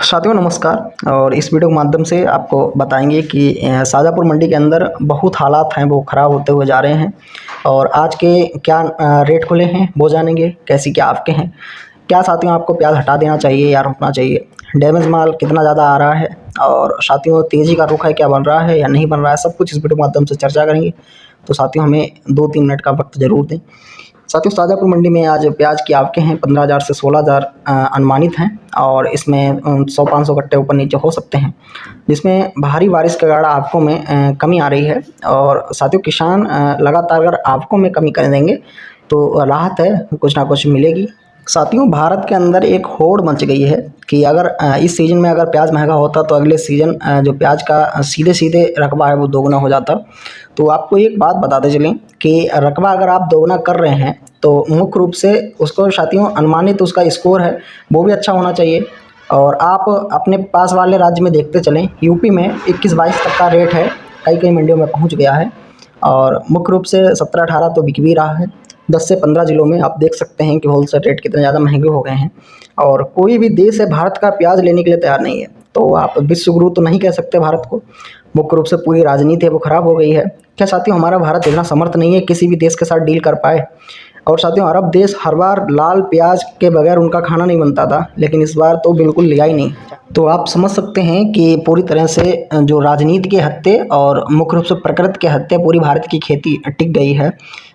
साथियों नमस्कार। और इस वीडियो के माध्यम से आपको बताएंगे कि शाजापुर मंडी के अंदर बहुत हालात हैं वो ख़राब होते हुए जा रहे हैं। और आज के क्या रेट खुले हैं वो जानेंगे, कैसी क्या आपके हैं, क्या साथियों आपको प्याज हटा देना चाहिए या रोकना चाहिए, डैमेज माल कितना ज़्यादा आ रहा है, और साथियों तेज़ी का रुख है क्या बन रहा है या नहीं बन रहा है, सब कुछ इस वीडियो के माध्यम से चर्चा करेंगे। तो साथियों हमें 2-3 मिनट का वक्त ज़रूर दें। साथियों शाजापुर मंडी में आज प्याज की आवकें हैं 15,000 से 16,000 अनुमानित हैं, और इसमें 100-500 कट्टे ऊपर नीचे हो सकते हैं, जिसमें भारी बारिश के कारण आवकों में कमी आ रही है। और साथियों किसान लगातार अगर आवकों में कमी कर देंगे तो राहत है, कुछ ना कुछ मिलेगी। साथियों भारत के अंदर एक होड़ मच गई है कि अगर इस सीज़न में अगर प्याज महंगा होता तो अगले सीज़न जो प्याज का सीधे सीधे रकबा है वो दोगुना हो जाता। तो आपको एक बात बताते चलें कि रकबा अगर आप दोगुना कर रहे हैं तो मुख्य रूप से उसको साथियों अनुमानित उसका स्कोर है वो भी अच्छा होना चाहिए। और आप अपने पास वाले राज्य में देखते चलें, यूपी में 21-22 तक का रेट है, कई कई मंडियों में पहुंच गया है। और मुख्य रूप से 17-18 तो बिक भी रहा है। 10 से 15 ज़िलों में आप देख सकते हैं कि होलसेल रेट कितने ज़्यादा महंगे हो गए हैं। और कोई भी देश है भारत का प्याज लेने के लिए तैयार नहीं है। तो आप विश्व गुरु तो नहीं कह सकते भारत को। मुख्य रूप से पूरी राजनीति है वो ख़राब हो गई है। क्या साथियों हमारा भारत इतना समर्थ नहीं है किसी भी देश के साथ डील कर पाए। और साथियों अरब देश हर बार लाल प्याज के बगैर उनका खाना नहीं बनता था, लेकिन इस बार तो बिल्कुल लिया ही नहीं। तो आप समझ सकते हैं कि पूरी तरह से जो राजनीति के हत्थे और मुख्य रूप से प्रकृति के हत्थे पूरी भारत की खेती टिक गई है।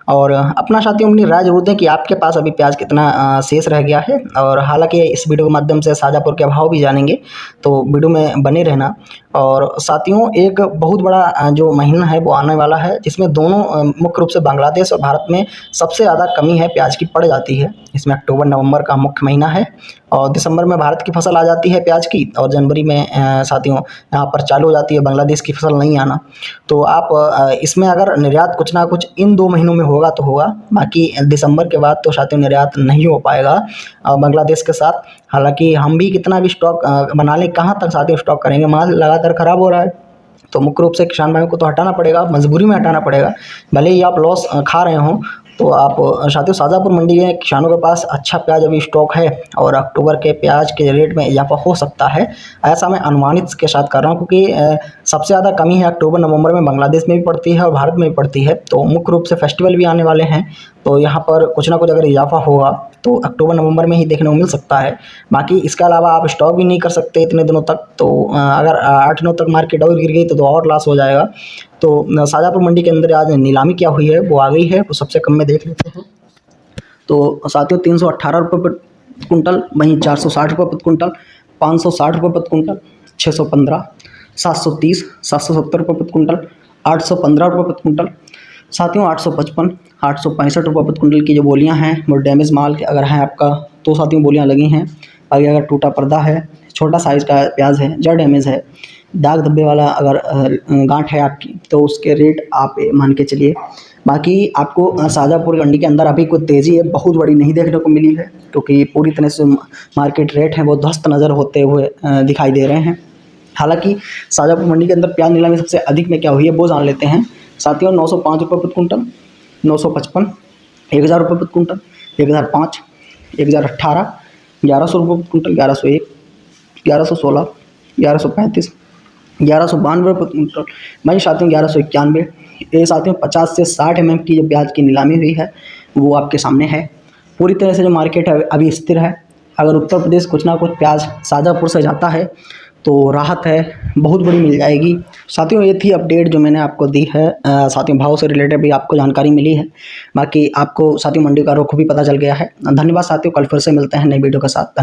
और अपना साथियों अपनी राय जरूर दें कि आपके पास अभी प्याज कितना शेष रह गया है। और हालांकि इस वीडियो के माध्यम से शाजापुर के भाव भी जानेंगे, तो वीडियो में बने रहना। और साथियों एक बहुत बड़ा जो महीना है वो आने वाला है, जिसमें दोनों मुख्य रूप से बांग्लादेश और भारत में सबसे ज़्यादा कमी है प्याज की पड़ जाती है। इसमें अक्टूबर नवंबर का मुख्य महीना है, और दिसंबर में भारत की फसल आ जाती है प्याज की, और जनवरी में साथियों यहाँ पर चालू हो जाती है बांग्लादेश की फसल नहीं आना। तो आप इसमें अगर निर्यात कुछ ना कुछ इन 2 महीनों में होगा तो होगा, बाकी दिसंबर के बाद तो साथियों निर्यात नहीं हो पाएगा बांग्लादेश के साथ। हालांकि हम भी कितना भी स्टॉक बना लें, कहाँ तक साथियों स्टॉक करेंगे, माल लगातार ख़राब हो रहा है। तो मुख्य रूप से किसान भाइयों को तो हटाना पड़ेगा, मजबूरी में हटाना पड़ेगा, भले ही आप लॉस खा रहे हों। तो आप साथियों शाजापुर मंडी के किसानों के पास अच्छा प्याज अभी स्टॉक है, और अक्टूबर के प्याज के रेट में इजाफा हो सकता है, ऐसा मैं अनुमानित के साथ कर रहा हूँ। क्योंकि सबसे ज़्यादा कमी है अक्टूबर नवंबर में बांग्लादेश में भी पड़ती है और भारत में भी पड़ती है। तो मुख्य रूप से फेस्टिवल भी आने वाले हैं, तो यहाँ पर कुछ ना कुछ अगर इजाफा होगा तो अक्टूबर नवंबर में ही देखने को मिल सकता है। बाकी इसके अलावा आप स्टॉक भी नहीं कर सकते इतने दिनों तक। तो अगर 8-9 तक मार्केट और गिर गई तो और लॉस हो जाएगा। तो शाजापुर मंडी के अंदर आज नीलामी क्या हुई है वो आ गई है, वो सबसे कम में देख लेते हैं। तो साथियों 318 रुपये प्रति कुंटल, वहीं 460 रुपये प्रति कुंटल, 560 रुपये प्रति कुंटल, 615, 730, 770 रुपये प्रति कुंटल, 815 रुपये प्रति कुंटल। साथियों 855, 865 रुपये प्रति कुंटल की जो बोलियां हैं वो डैमेज माल के अगर हैं आपका तो साथियों बोलियां लगी हैं। आगे अगर टूटा पर्दा है, छोटा साइज़ का प्याज है, जड़ डैमेज है, दाग धब्बे वाला अगर गांठ है आपकी, तो उसके रेट आप मान के चलिए। बाकी आपको शाजापुर मंडी के अंदर अभी कोई तेज़ी है बहुत बड़ी नहीं देखने को मिली है, क्योंकि पूरी तरह से मार्केट रेट हैं वो ध्वस्त नज़र होते हुए दिखाई दे रहे हैं। हालांकि शाजापुर मंडी के अंदर प्याज नीलामी सबसे अधिक में क्या हुई है वो जान लेते हैं। साथियों 905 रुपये प्रति कुंटल, 955, 1000 रुपये प्रति कुंटल, 1005, 1018, 1100 रुपये प्रति कुंटल, 1101, 1116, 1135, 1192 रुपये प्रति कुंटल, वहीं साथियों 1191। ये साथियों 50 से 60 mm की जो प्याज की नीलामी हुई है वो आपके सामने है। पूरी तरह से जो मार्केट है अभी स्थिर है। अगर उत्तर प्रदेश कुछ ना कुछ प्याज शाजापुर से जाता है तो राहत है बहुत बड़ी मिल जाएगी। साथियों ये थी अपडेट जो मैंने आपको दी है। साथियों भाव से रिलेटेड भी आपको जानकारी मिली है। बाकी आपको साथियों मंडी का रुख भी पता चल गया है। धन्यवाद साथियों, कल फिर से मिलते हैं नई वीडियो के साथ।